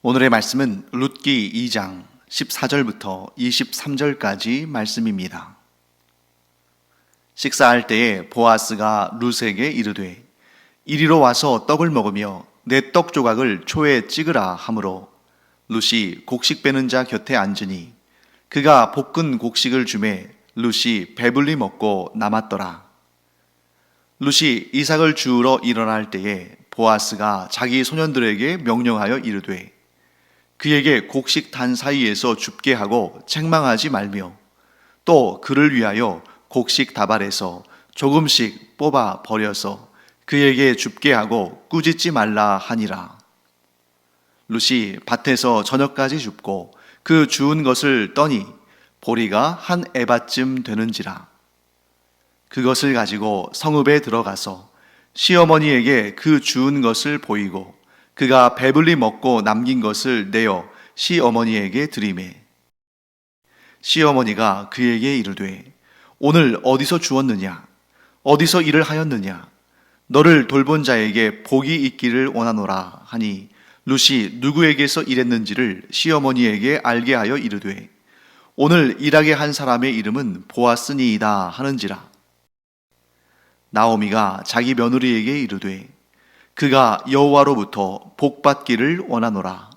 오늘의 말씀은 룻기 2장 14절부터 23절까지 말씀입니다. 식사할 때에 보아스가 룻에게 이르되 이리로 와서 떡을 먹으며 내 떡 조각을 초에 찍으라 하므로 룻이 곡식 빼는 자 곁에 앉으니 그가 볶은 곡식을 주매 룻이 배불리 먹고 남았더라. 룻이 이삭을 주우러 일어날 때에 보아스가 자기 소년들에게 명령하여 이르되 그에게 곡식 단 사이에서 줍게 하고 책망하지 말며 또 그를 위하여 곡식 다발에서 조금씩 뽑아 버려서 그에게 줍게 하고 꾸짖지 말라 하니라. 룻이 밭에서 저녁까지 줍고 그 주운 것을 떠니 보리가 한 에바쯤 되는지라. 그것을 가지고 성읍에 들어가서 시어머니에게 그 주운 것을 보이고 그가 배불리 먹고 남긴 것을 내어 시어머니에게 드리매 시어머니가 그에게 이르되 오늘 어디서 주었느냐 어디서 일을 하였느냐 너를 돌본 자에게 복이 있기를 원하노라 하니 룻이 누구에게서 일했는지를 시어머니에게 알게 하여 이르되 오늘 일하게 한 사람의 이름은 보아스니이다 하는지라. 나오미가 자기 며느리에게 이르되 그가 여호와로부터 복받기를 원하노라.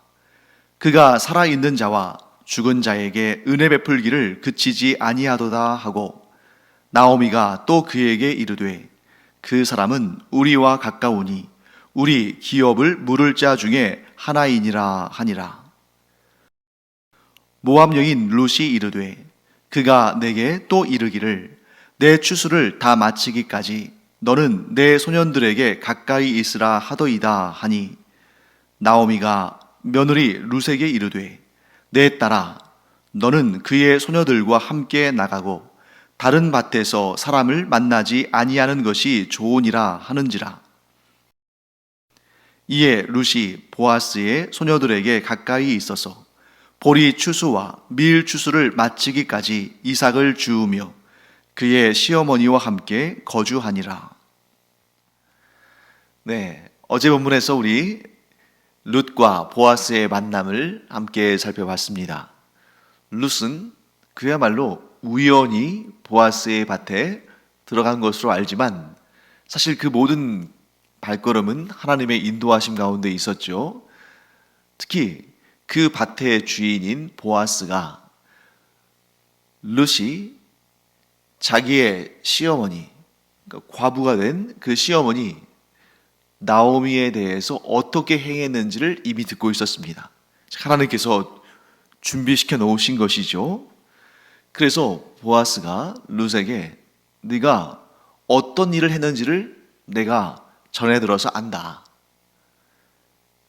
그가 살아있는 자와 죽은 자에게 은혜 베풀기를 그치지 아니하도다 하고 나오미가 또 그에게 이르되 그 사람은 우리와 가까우니 우리 기업을 물을 자 중에 하나이니라 하니라. 모압 여인 룻이 이르되 그가 내게 또 이르기를 내 추수를 다 마치기까지 너는 내 소년들에게 가까이 있으라 하더이다 하니 나오미가 며느리 룻에게 이르되 내 딸아 너는 그의 소녀들과 함께 나가고 다른 밭에서 사람을 만나지 아니하는 것이 좋으니라 하는지라. 이에 룻이 보아스의 소녀들에게 가까이 있어서 보리 추수와 밀 추수를 마치기까지 이삭을 주우며 그의 시어머니와 함께 거주하니라. 네, 어제 본문에서 우리 룻과 보아스의 만남을 함께 살펴봤습니다. 룻은 그야말로 우연히 보아스의 밭에 들어간 것으로 알지만 사실 그 모든 발걸음은 하나님의 인도하심 가운데 있었죠. 특히 그 밭의 주인인 보아스가 룻이 자기의 시어머니, 그러니까 과부가 된 그 시어머니 나오미에 대해서 어떻게 행했는지를 이미 듣고 있었습니다. 하나님께서 준비시켜 놓으신 것이죠. 그래서 보아스가 룻에게 네가 어떤 일을 했는지를 내가 전해 들어서 안다.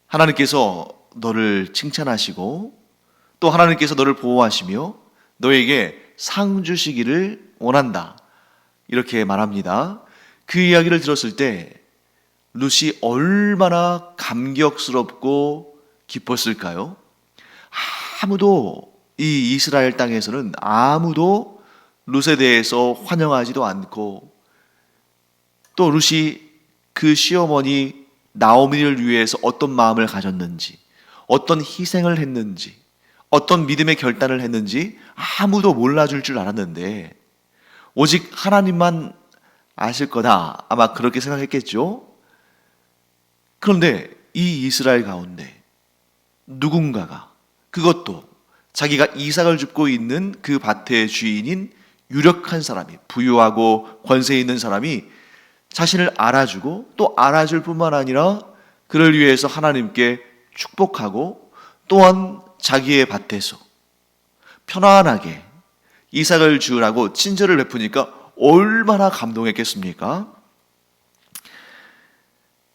하나님께서 너를 칭찬하시고 또 하나님께서 너를 보호하시며 너에게 상 주시기를 원한다. 이렇게 말합니다. 그 이야기를 들었을 때 룻이 얼마나 감격스럽고 기뻤을까요? 아무도 이 이스라엘 땅에서는 아무도 룻에 대해서 환영하지도 않고 또 룻이 그 시어머니 나오미를 위해서 어떤 마음을 가졌는지 어떤 희생을 했는지 어떤 믿음의 결단을 했는지 아무도 몰라줄 줄 알았는데 오직 하나님만 아실 거다 아마 그렇게 생각했겠죠. 그런데 이 이스라엘 가운데 누군가가 그것도 자기가 이삭을 줍고 있는 그 밭의 주인인 유력한 사람이 부유하고 권세 있는 사람이 자신을 알아주고 또 알아줄 뿐만 아니라 그를 위해서 하나님께 축복하고 또한 자기의 밭에서 편안하게 이삭을 주우라고 친절을 베푸니까 얼마나 감동했겠습니까?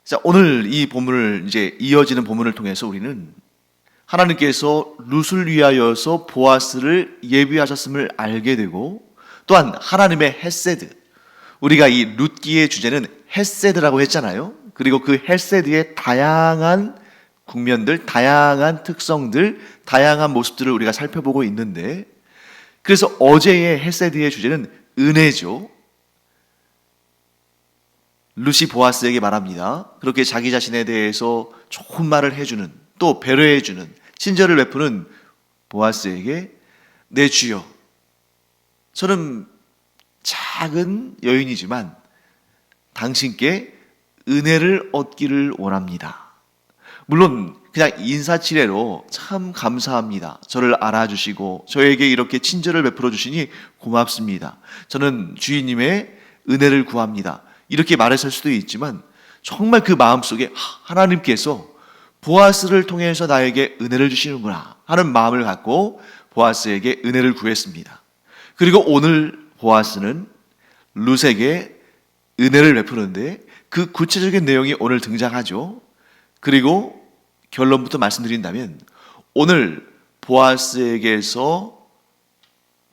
자, 오늘 이 본문을 이제 이어지는 본문을 통해서 우리는 하나님께서 룻을 위하여서 보아스를 예비하셨음을 알게 되고 또한 하나님의 헤세드, 우리가 이 룻기의 주제는 헤세드라고 했잖아요. 그리고 그 헤세드의 다양한 국면들, 다양한 특성들, 다양한 모습들을 우리가 살펴보고 있는데 그래서 어제의 헤세드의 주제는 은혜죠. 룻이 보아스에게 말합니다. 그렇게 자기 자신에 대해서 좋은 말을 해주는 또 배려해주는, 친절을 베푸는 보아스에게 내 주여, 저는 작은 여인이지만 당신께 은혜를 얻기를 원합니다. 물론 그냥 인사치레로 참 감사합니다. 저를 알아주시고 저에게 이렇게 친절을 베풀어 주시니 고맙습니다. 저는 주인님의 은혜를 구합니다. 이렇게 말했을 수도 있지만 정말 그 마음속에 하나님께서 보아스를 통해서 나에게 은혜를 주시는구나 하는 마음을 갖고 보아스에게 은혜를 구했습니다. 그리고 오늘 보아스는 룻에게 은혜를 베푸는데 그 구체적인 내용이 오늘 등장하죠. 그리고 결론부터 말씀드린다면 오늘 보아스에게서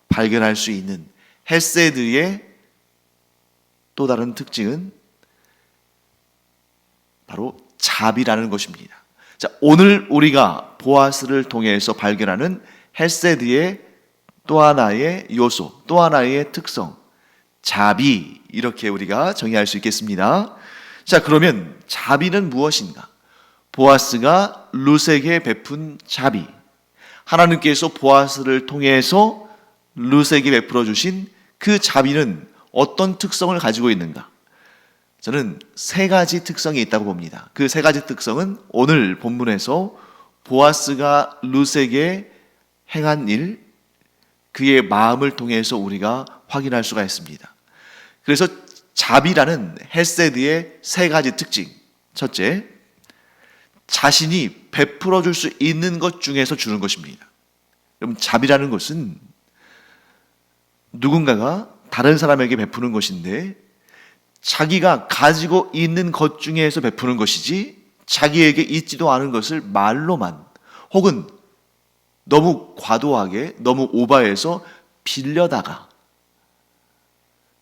발견할 수 있는 헤세드의 또 다른 특징은 바로 자비라는 것입니다. 자, 오늘 우리가 보아스를 통해서 발견하는 헤세드의 또 하나의 요소, 또 하나의 특성, 자비, 이렇게 우리가 정의할 수 있겠습니다. 자, 그러면 자비는 무엇인가? 보아스가 룻에게 베푼 자비, 하나님께서 보아스를 통해서 룻에게 베풀어 주신 그 자비는 어떤 특성을 가지고 있는가? 저는 세 가지 특성이 있다고 봅니다. 그 세 가지 특성은 오늘 본문에서 보아스가 룻에게 행한 일, 그의 마음을 통해서 우리가 확인할 수가 있습니다. 그래서 자비라는 헤세드의 세 가지 특징. 첫째, 자신이 베풀어 줄 수 있는 것 중에서 주는 것입니다. 여러분, 자비라는 것은 누군가가 다른 사람에게 베푸는 것인데 자기가 가지고 있는 것 중에서 베푸는 것이지 자기에게 있지도 않은 것을 말로만 혹은 너무 과도하게, 너무 오버해서 빌려다가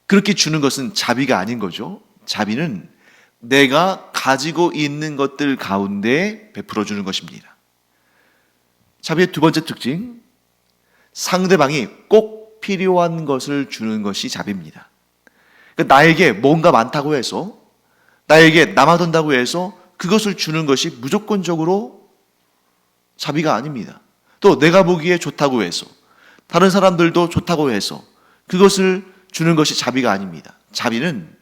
그렇게 주는 것은 자비가 아닌 거죠. 자비는 내가 가지고 있는 것들 가운데 베풀어 주는 것입니다. 자비의 두 번째 특징, 상대방이 꼭 필요한 것을 주는 것이 자비입니다. 그러니까 나에게 뭔가 많다고 해서, 나에게 남아돈다고 해서 그것을 주는 것이 무조건적으로 자비가 아닙니다. 또 내가 보기에 좋다고 해서, 다른 사람들도 좋다고 해서 그것을 주는 것이 자비가 아닙니다. 자비는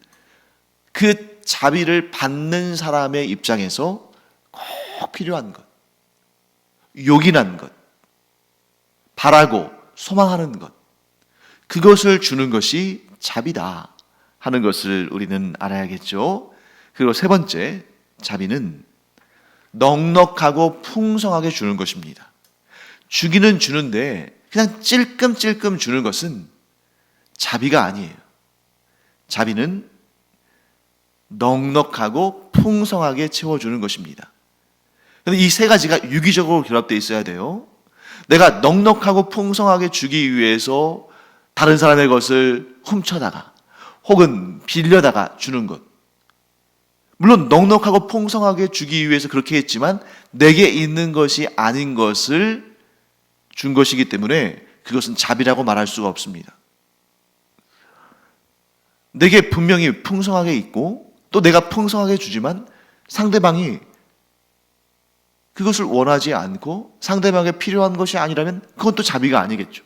그 자비를 받는 사람의 입장에서 꼭 필요한 것, 요긴한 것, 바라고 소망하는 것, 그것을 주는 것이 자비다 하는 것을 우리는 알아야겠죠. 그리고 세 번째, 자비는 넉넉하고 풍성하게 주는 것입니다. 주기는 주는데 그냥 찔끔찔끔 주는 것은 자비가 아니에요. 자비는 넉넉하고 풍성하게 채워주는 것입니다. 그런데 이 세 가지가 유기적으로 결합되어 있어야 돼요. 내가 넉넉하고 풍성하게 주기 위해서 다른 사람의 것을 훔쳐다가 혹은 빌려다가 주는 것, 물론 넉넉하고 풍성하게 주기 위해서 그렇게 했지만 내게 있는 것이 아닌 것을 준 것이기 때문에 그것은 자비라고 말할 수가 없습니다. 내게 분명히 풍성하게 있고 또 내가 풍성하게 주지만 상대방이 그것을 원하지 않고 상대방에게 필요한 것이 아니라면 그건 또 자비가 아니겠죠.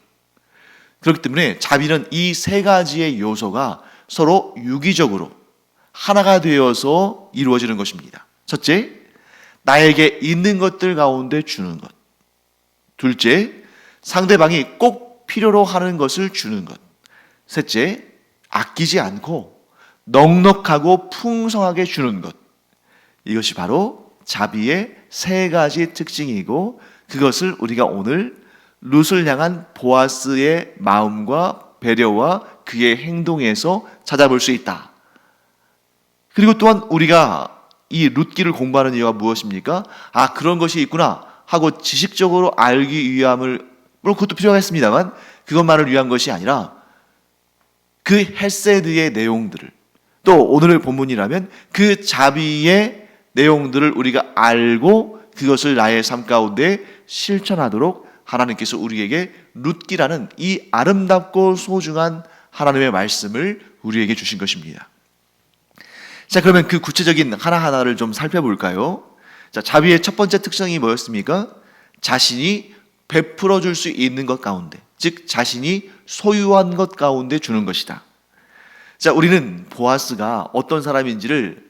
그렇기 때문에 자비는 이 세 가지의 요소가 서로 유기적으로 하나가 되어서 이루어지는 것입니다. 첫째, 나에게 있는 것들 가운데 주는 것. 둘째, 상대방이 꼭 필요로 하는 것을 주는 것. 셋째, 아끼지 않고 넉넉하고 풍성하게 주는 것. 이것이 바로 자비의 세 가지 특징이고 그것을 우리가 오늘 룻을 향한 보아스의 마음과 배려와 그의 행동에서 찾아볼 수 있다. 그리고 또한 우리가 이 룻기를 공부하는 이유가 무엇입니까? 아, 그런 것이 있구나 하고 지식적으로 알기 위함을, 물론 그것도 필요하겠습니다만 그것만을 위한 것이 아니라 그 헤세드의 내용들을, 또 오늘의 본문이라면 그 자비의 내용들을 우리가 알고 그것을 나의 삶 가운데 실천하도록 하나님께서 우리에게 룻기라는 이 아름답고 소중한 하나님의 말씀을 우리에게 주신 것입니다. 자, 그러면 그 구체적인 하나하나를 좀 살펴볼까요? 자, 자비의 첫 번째 특성이 뭐였습니까? 자신이 베풀어 줄 수 있는 것 가운데, 즉 자신이 소유한 것 가운데 주는 것이다. 자, 우리는 보아스가 어떤 사람인지를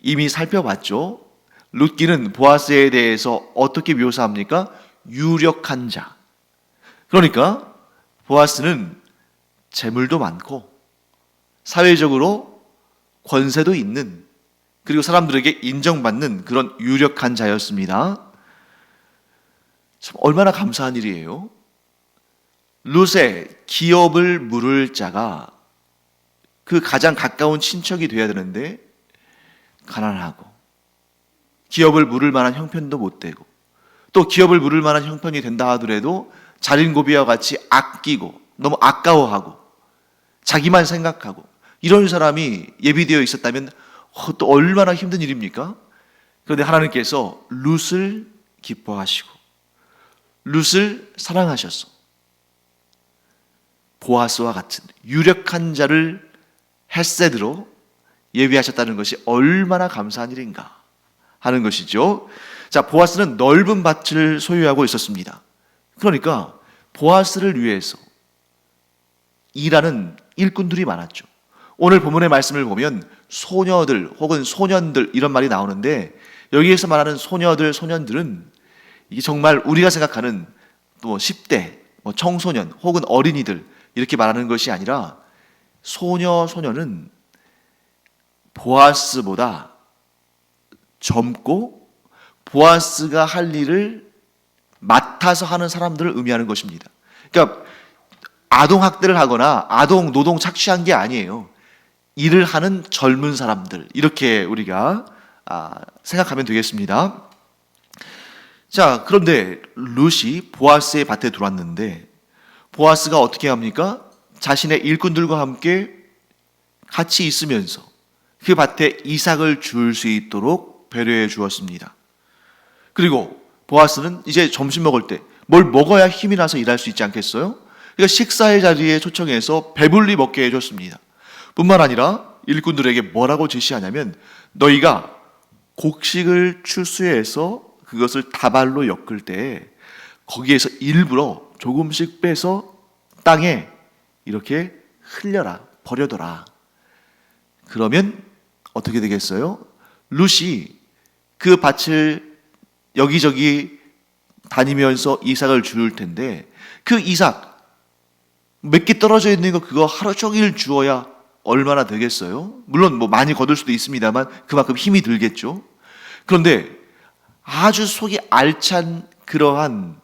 이미 살펴봤죠. 룻기는 보아스에 대해서 어떻게 묘사합니까? 유력한 자. 그러니까 보아스는 재물도 많고 사회적으로 권세도 있는, 그리고 사람들에게 인정받는 그런 유력한 자였습니다. 참 얼마나 감사한 일이에요. 룻의 기업을 물을 자가 그 가장 가까운 친척이 돼야 되는데 가난하고 기업을 물을 만한 형편도 못 되고, 또 기업을 물을 만한 형편이 된다 하더라도 자린고비와 같이 아끼고 너무 아까워하고 자기만 생각하고 이런 사람이 예비되어 있었다면 또 얼마나 힘든 일입니까? 그런데 하나님께서 룻을 기뻐하시고 룻을 사랑하셔서 보아스와 같은 유력한 자를 헤세드로 예비하셨다는 것이 얼마나 감사한 일인가 하는 것이죠. 자, 보아스는 넓은 밭을 소유하고 있었습니다. 그러니까 보아스를 위해서 일하는 일꾼들이 많았죠. 오늘 본문의 말씀을 보면 소녀들 혹은 소년들 이런 말이 나오는데, 여기에서 말하는 소녀들, 소년들은 이게 정말 우리가 생각하는 또 10대, 청소년 혹은 어린이들 이렇게 말하는 것이 아니라, 소녀, 소녀는 보아스보다 젊고 보아스가 할 일을 맡아서 하는 사람들을 의미하는 것입니다. 그러니까 아동 학대를 하거나 아동 노동 착취한 게 아니에요. 일을 하는 젊은 사람들, 이렇게 우리가 생각하면 되겠습니다. 자, 그런데 룻이 보아스의 밭에 들어왔는데 보아스가 어떻게 합니까? 자신의 일꾼들과 함께 같이 있으면서 그 밭에 이삭을 줄 수 있도록 배려해 주었습니다. 그리고 보아스는 이제 점심 먹을 때 뭘 먹어야 힘이 나서 일할 수 있지 않겠어요? 그러니까 식사의 자리에 초청해서 배불리 먹게 해줬습니다. 뿐만 아니라 일꾼들에게 뭐라고 지시하냐면, 너희가 곡식을 추수해서 그것을 다발로 엮을 때 거기에서 일부러 조금씩 빼서 땅에 이렇게 흘려라, 버려둬라. 그러면 어떻게 되겠어요? 룻이 그 밭을 여기저기 다니면서 이삭을 줄 텐데, 그 이삭 몇 개 떨어져 있는 거 그거 하루 종일 주어야 얼마나 되겠어요? 물론 많이 거둘 수도 있습니다만 그만큼 힘이 들겠죠. 그런데 아주 속이 알찬 그러한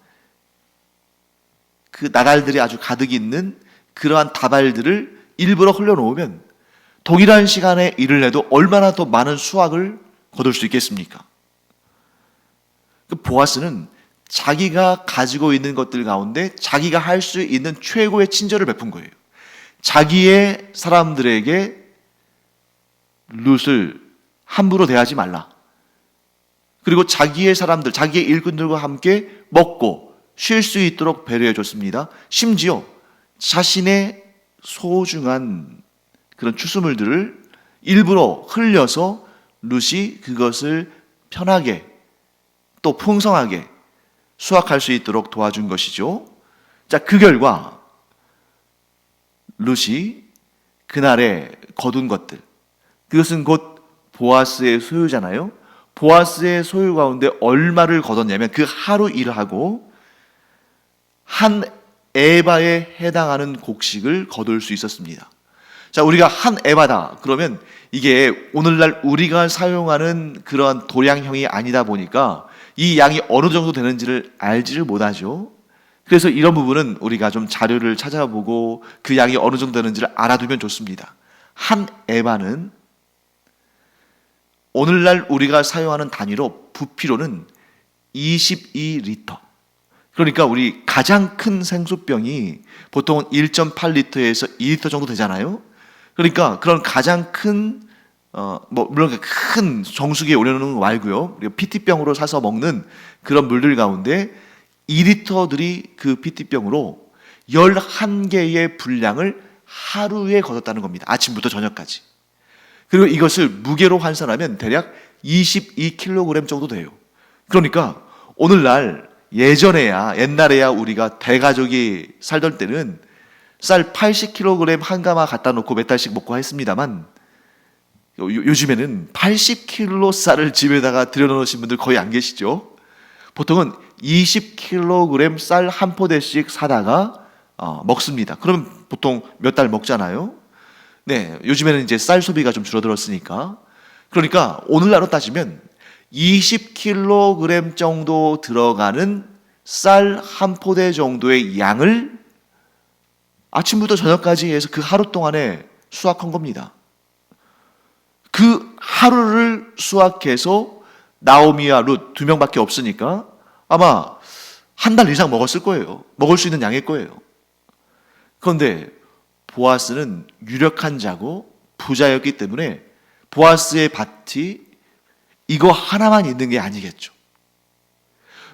그 나달들이 아주 가득 있는 그러한 다발들을 일부러 흘려놓으면 동일한 시간에 일을 해도 얼마나 더 많은 수확을 거둘 수 있겠습니까? 그 보아스는 자기가 가지고 있는 것들 가운데 자기가 할 수 있는 최고의 친절을 베푼 거예요. 자기의 사람들에게 룻을 함부로 대하지 말라. 그리고 자기의 사람들, 자기의 일꾼들과 함께 먹고 쉴 수 있도록 배려해 줬습니다. 심지어 자신의 소중한 그런 추수물들을 일부러 흘려서 룻이 그것을 편하게 또 풍성하게 수확할 수 있도록 도와준 것이죠. 자, 그 결과 룻이 그날에 거둔 것들, 그것은 곧 보아스의 소유잖아요. 보아스의 소유 가운데 얼마를 거뒀냐면 그 하루 일하고 한 에바에 해당하는 곡식을 거둘 수 있었습니다. 자, 우리가 한 에바다 그러면 이게 오늘날 우리가 사용하는 그러한 도량형이 아니다 보니까 이 양이 어느 정도 되는지를 알지를 못하죠. 그래서 이런 부분은 우리가 좀 자료를 찾아보고 그 양이 어느 정도 되는지를 알아두면 좋습니다. 한 에바는 오늘날 우리가 사용하는 단위로 부피로는 22리터. 그러니까 우리 가장 큰 생수병이 보통은 1.8리터에서 2리터 정도 되잖아요. 그러니까 그런 가장 큰 물론 큰 정수기에 올려놓는 거 말고요. 우리가 PT병으로 사서 먹는 그런 물들 가운데 2리터들이 그 PT병으로 11개의 분량을 하루에 거뒀다는 겁니다. 아침부터 저녁까지. 그리고 이것을 무게로 환산하면 대략 22kg 정도 돼요. 그러니까 오늘날 옛날에야 우리가 대가족이 살던 때는 쌀 80kg 한 가마 갖다 놓고 몇 달씩 먹고 했습니다만 요즘에는 80kg 쌀을 집에다가 들여놓으신 분들 거의 안 계시죠? 보통은 20kg 쌀 한 포대씩 사다가 먹습니다. 그러면 보통 몇 달 먹잖아요. 네, 요즘에는 이제 쌀 소비가 좀 줄어들었으니까. 그러니까 오늘날로 따지면 20kg 정도 들어가는 쌀 한 포대 정도의 양을 아침부터 저녁까지 해서 그 하루 동안에 수확한 겁니다. 그 하루를 수확해서 나오미와 룻 두 명밖에 없으니까 아마 한 달 이상 먹었을 거예요. 먹을 수 있는 양일 거예요. 그런데 보아스는 유력한 자고 부자였기 때문에 보아스의 밭이 이거 하나만 있는 게 아니겠죠.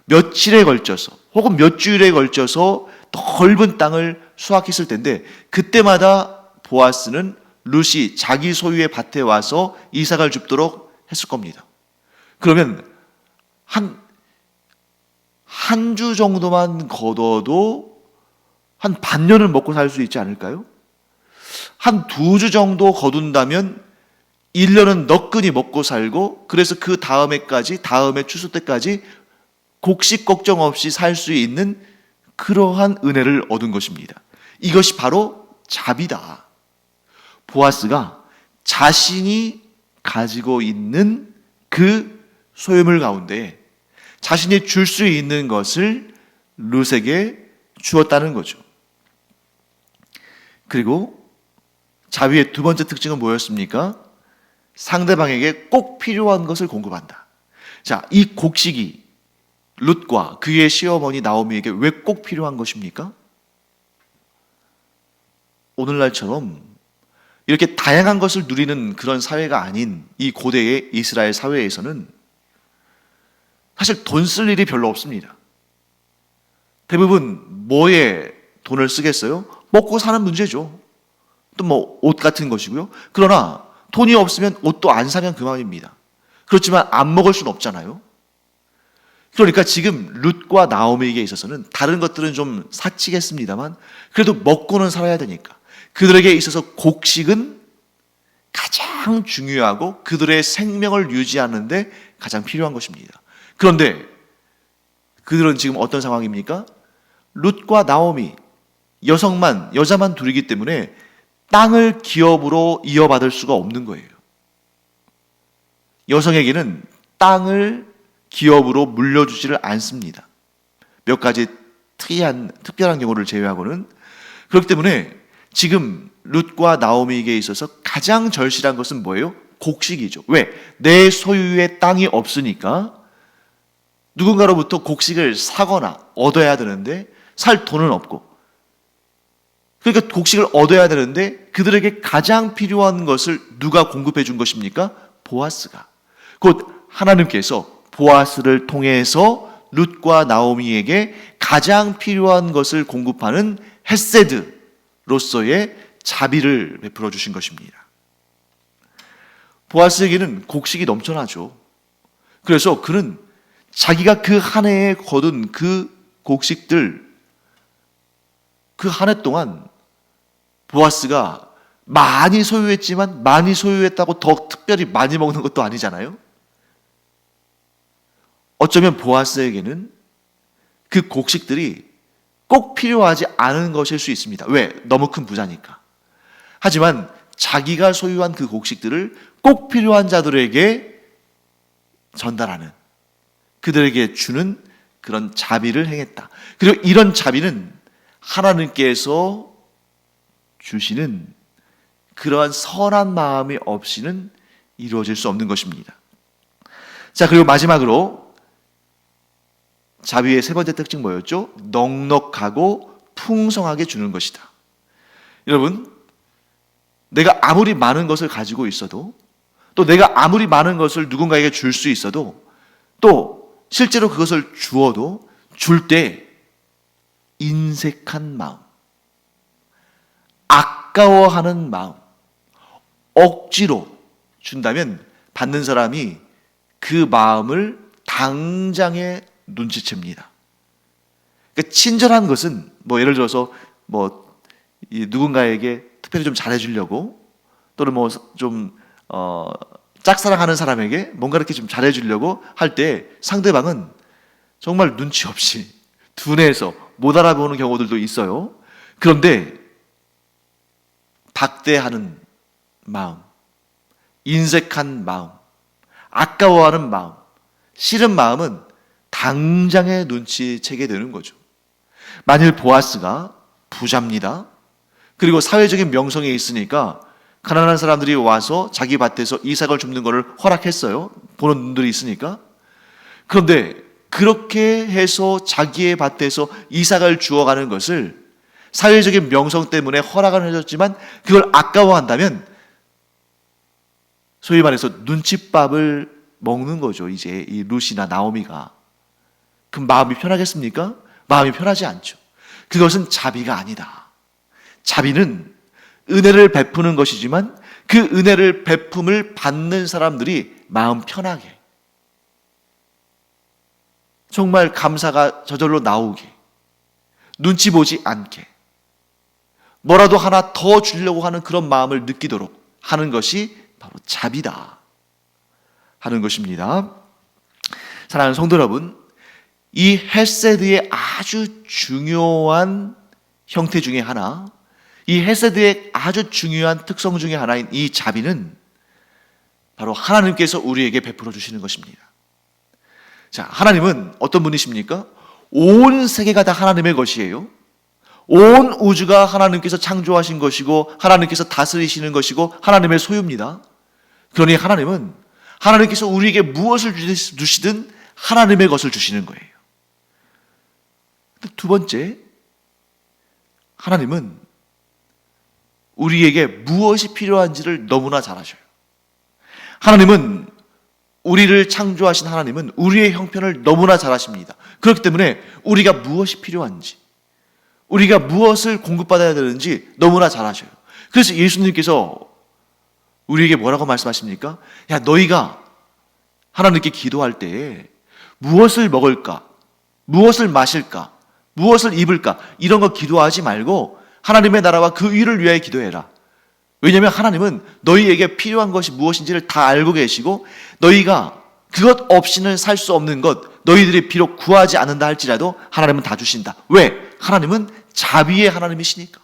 며칠에 걸쳐서 혹은 몇 주일에 걸쳐서 넓은 땅을 수확했을 텐데 그때마다 보아스는 룻이 자기 소유의 밭에 와서 이삭을 줍도록 했을 겁니다. 그러면 한 주 정도만 거둬도 한 반년을 먹고 살 수 있지 않을까요? 한 2주 정도 거둔다면 1년은 너끈히 먹고 살고 그래서 그 다음에 추수 때까지 곡식 걱정 없이 살 수 있는 그러한 은혜를 얻은 것입니다. 이것이 바로 자비다. 보아스가 자신이 가지고 있는 그 소유물 가운데 자신이 줄 수 있는 것을 룻에게 주었다는 거죠. 그리고 자비의 두 번째 특징은 뭐였습니까? 상대방에게 꼭 필요한 것을 공급한다. 자, 이 곡식이 룻과 그의 시어머니 나오미에게 왜 꼭 필요한 것입니까? 오늘날처럼 이렇게 다양한 것을 누리는 그런 사회가 아닌 이 고대의 이스라엘 사회에서는 사실 돈 쓸 일이 별로 없습니다. 대부분 뭐에 돈을 쓰겠어요? 먹고 사는 문제죠. 또 뭐 옷 같은 것이고요. 그러나 돈이 없으면 옷도 안 사면 그만입니다. 그렇지만 안 먹을 수는 없잖아요. 그러니까 지금 룻과 나오미에게 있어서는 다른 것들은 좀 사치겠습니다만 그래도 먹고는 살아야 되니까 그들에게 있어서 곡식은 가장 중요하고 그들의 생명을 유지하는 데 가장 필요한 것입니다. 그런데 그들은 지금 어떤 상황입니까? 룻과 나오미, 여자만 둘이기 때문에 땅을 기업으로 이어받을 수가 없는 거예요. 여성에게는 땅을 기업으로 물려주지를 않습니다. 몇 가지 특별한 경우를 제외하고는. 그렇기 때문에 지금 룻과 나오미에게 있어서 가장 절실한 것은 뭐예요? 곡식이죠. 왜? 내 소유의 땅이 없으니까 누군가로부터 곡식을 사거나 얻어야 되는데 살 돈은 없고 그러니까 곡식을 얻어야 되는데 그들에게 가장 필요한 것을 누가 공급해 준 것입니까? 보아스가. 곧 하나님께서 보아스를 통해서 룻과 나오미에게 가장 필요한 것을 공급하는 헤세드로서의 자비를 베풀어 주신 것입니다. 보아스에게는 곡식이 넘쳐나죠. 그래서 그는 자기가 그 한 해에 거둔 그 곡식들, 그 한 해 동안 보아스가 많이 소유했지만 많이 소유했다고 더 특별히 많이 먹는 것도 아니잖아요. 어쩌면 보아스에게는 그 곡식들이 꼭 필요하지 않은 것일 수 있습니다. 왜? 너무 큰 부자니까. 하지만 자기가 소유한 그 곡식들을 꼭 필요한 자들에게 전달하는, 그들에게 주는 그런 자비를 행했다. 그리고 이런 자비는 하나님께서 주시는 그러한 선한 마음이 없이는 이루어질 수 없는 것입니다. 자, 그리고 마지막으로 자비의 세 번째 특징 뭐였죠? 넉넉하고 풍성하게 주는 것이다. 여러분, 내가 아무리 많은 것을 가지고 있어도 또 내가 아무리 많은 것을 누군가에게 줄 수 있어도 또 실제로 그것을 주어도 줄 때 인색한 마음, 아까워하는 마음, 억지로 준다면 받는 사람이 그 마음을 당장에 눈치챕니다. 그러니까 친절한 것은 예를 들어서 누군가에게 특별히 좀 잘해주려고, 또는 좀 짝사랑하는 사람에게 뭔가 이렇게 좀 잘해주려고 할 때 상대방은 정말 눈치 없이 둔해서 못 알아보는 경우들도 있어요. 그런데 박대하는 마음, 인색한 마음, 아까워하는 마음, 싫은 마음은 당장에 눈치채게 되는 거죠. 만일 보아스가 부자입니다. 그리고 사회적인 명성에 있으니까 가난한 사람들이 와서 자기 밭에서 이삭을 줍는 것을 허락했어요. 보는 눈들이 있으니까. 그런데 그렇게 해서 자기의 밭에서 이삭을 주어가는 것을 사회적인 명성 때문에 허락을 해줬지만 그걸 아까워한다면 소위 말해서 눈칫밥을 먹는 거죠. 이제 이 룻이나 나오미가. 그럼 마음이 편하겠습니까? 마음이 편하지 않죠. 그것은 자비가 아니다. 자비는 은혜를 베푸는 것이지만 그 은혜를 베품을 받는 사람들이 마음 편하게, 정말 감사가 저절로 나오게, 눈치 보지 않게, 뭐라도 하나 더 주려고 하는 그런 마음을 느끼도록 하는 것이 바로 자비다 하는 것입니다. 사랑하는 성도 여러분, 이 헤세드의 아주 중요한 형태 중에 하나, 이 헤세드의 아주 중요한 특성 중에 하나인 이 자비는 바로 하나님께서 우리에게 베풀어 주시는 것입니다. 자, 하나님은 어떤 분이십니까? 온 세계가 다 하나님의 것이에요. 온 우주가 하나님께서 창조하신 것이고 하나님께서 다스리시는 것이고 하나님의 소유입니다. 그러니 하나님은 하나님께서 우리에게 무엇을 주시든 하나님의 것을 주시는 거예요. 두 번째, 하나님은 우리에게 무엇이 필요한지를 너무나 잘 아셔요. 하나님은 우리를 창조하신 하나님은 우리의 형편을 너무나 잘 아십니다. 그렇기 때문에 우리가 무엇이 필요한지, 우리가 무엇을 공급받아야 되는지 너무나 잘 아셔요. 그래서 예수님께서 우리에게 뭐라고 말씀하십니까? 야, 너희가 하나님께 기도할 때에 무엇을 먹을까? 무엇을 마실까? 무엇을 입을까? 이런 거 기도하지 말고 하나님의 나라와 그 일을 위하여 기도해라. 왜냐하면 하나님은 너희에게 필요한 것이 무엇인지를 다 알고 계시고 너희가 그것 없이는 살 수 없는 것, 너희들이 비록 구하지 않는다 할지라도 하나님은 다 주신다. 왜? 하나님은 자비의 하나님이시니까.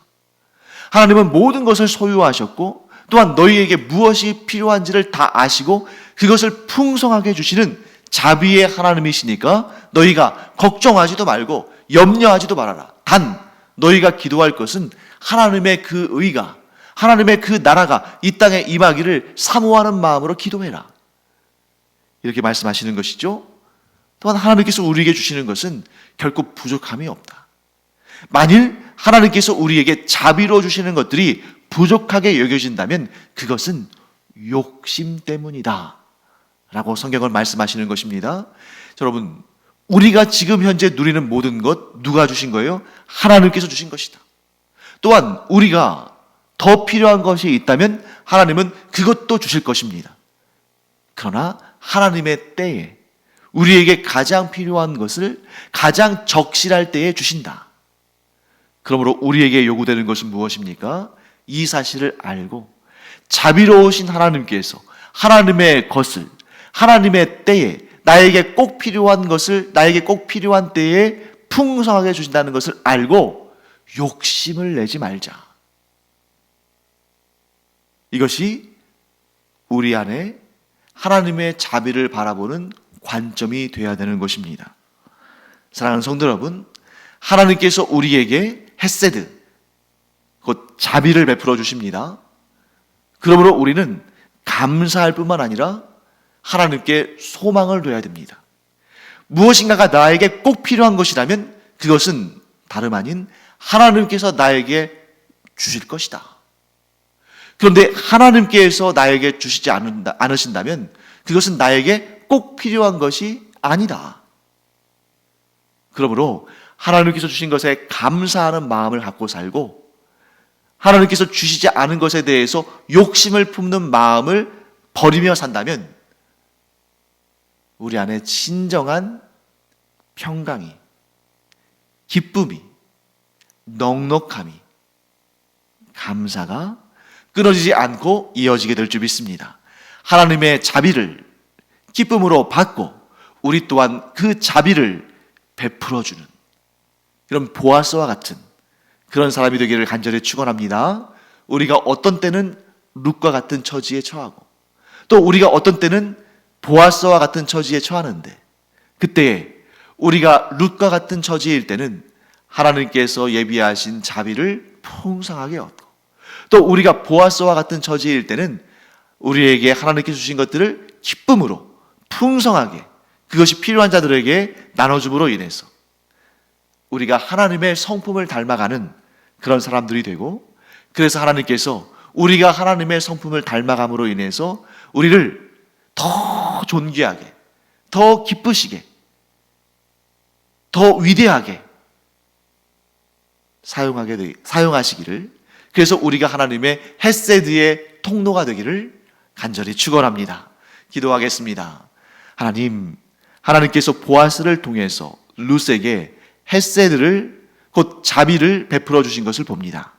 하나님은 모든 것을 소유하셨고 또한 너희에게 무엇이 필요한지를 다 아시고 그것을 풍성하게 주시는 자비의 하나님이시니까 너희가 걱정하지도 말고 염려하지도 말아라. 단 너희가 기도할 것은 하나님의 그 의가, 하나님의 그 나라가 이 땅에 임하기를 사모하는 마음으로 기도해라. 이렇게 말씀하시는 것이죠. 또한 하나님께서 우리에게 주시는 것은 결코 부족함이 없다. 만일 하나님께서 우리에게 자비로 주시는 것들이 부족하게 여겨진다면 그것은 욕심 때문이다 라고 성경은 말씀하시는 것입니다. 여러분, 우리가 지금 현재 누리는 모든 것 누가 주신 거예요? 하나님께서 주신 것이다. 또한 우리가 더 필요한 것이 있다면 하나님은 그것도 주실 것입니다. 그러나 하나님의 때에 우리에게 가장 필요한 것을 가장 적실할 때에 주신다. 그러므로 우리에게 요구되는 것은 무엇입니까? 이 사실을 알고 자비로우신 하나님께서 하나님의 것을 하나님의 때에 나에게 꼭 필요한 것을 나에게 꼭 필요한 때에 풍성하게 주신다는 것을 알고 욕심을 내지 말자. 이것이 우리 안에 하나님의 자비를 바라보는 관점이 되어야 되는 것입니다. 사랑하는 성도 여러분, 하나님께서 우리에게 헤세드, 곧 자비를 베풀어 주십니다. 그러므로 우리는 감사할 뿐만 아니라 하나님께 소망을 둬야 됩니다. 무엇인가가 나에게 꼭 필요한 것이라면 그것은 다름 아닌 하나님께서 나에게 주실 것이다. 그런데 하나님께서 나에게 주시지 않으신다면 그것은 나에게 꼭 필요한 것이 아니다. 그러므로 하나님께서 주신 것에 감사하는 마음을 갖고 살고 하나님께서 주시지 않은 것에 대해서 욕심을 품는 마음을 버리며 산다면 우리 안에 진정한 평강이, 기쁨이, 넉넉함이, 감사가 끊어지지 않고 이어지게 될 줄 믿습니다. 하나님의 자비를 기쁨으로 받고 우리 또한 그 자비를 베풀어주는 이런 보아스와 같은 그런 사람이 되기를 간절히 축원합니다. 우리가 어떤 때는 룻과 같은 처지에 처하고 또 우리가 어떤 때는 보아스와 같은 처지에 처하는데 그때에 우리가 룻과 같은 처지일 때는 하나님께서 예비하신 자비를 풍성하게 얻고 또 우리가 보아스와 같은 처지일 때는 우리에게 하나님께 주신 것들을 기쁨으로 풍성하게 그것이 필요한 자들에게 나눠줌으로 인해서 우리가 하나님의 성품을 닮아가는 그런 사람들이 되고 그래서 하나님께서 우리가 하나님의 성품을 닮아감으로 인해서 우리를 더 존귀하게, 더 기쁘시게, 더 위대하게 사용하시기를 그래서 우리가 하나님의 헤세드의 통로가 되기를 간절히 축원합니다. 기도하겠습니다. 하나님께서 보아스를 통해서 룻에게 헤세드를 곧 자비를 베풀어 주신 것을 봅니다.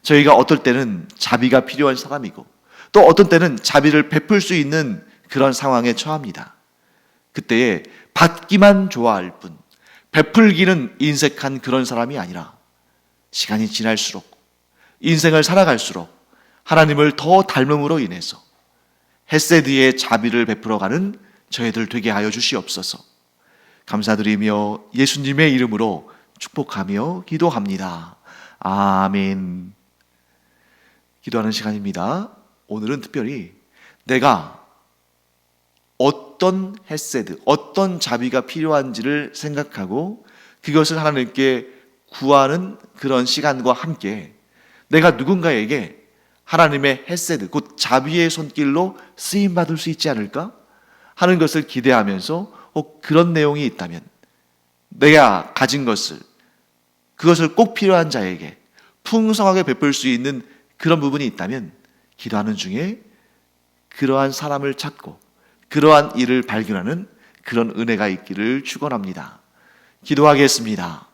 저희가 어떨 때는 자비가 필요한 사람이고 또 어떤 때는 자비를 베풀 수 있는 그런 상황에 처합니다. 그때에 받기만 좋아할 뿐 베풀기는 인색한 그런 사람이 아니라 시간이 지날수록 인생을 살아갈수록 하나님을 더 닮음으로 인해서 헤세드의 자비를 베풀어가는 저희들 되게 하여 주시옵소서. 감사드리며 예수님의 이름으로 축복하며 기도합니다. 아멘. 기도하는 시간입니다. 오늘은 특별히 내가 어떤 헤세드, 어떤 자비가 필요한지를 생각하고 그것을 하나님께 구하는 그런 시간과 함께 내가 누군가에게 하나님의 헤세드, 곧 자비의 손길로 쓰임받을 수 있지 않을까 하는 것을 기대하면서 그런 내용이 있다면 내가 가진 것을 그것을 꼭 필요한 자에게 풍성하게 베풀 수 있는 그런 부분이 있다면 기도하는 중에 그러한 사람을 찾고 그러한 일을 발견하는 그런 은혜가 있기를 축원합니다. 기도하겠습니다.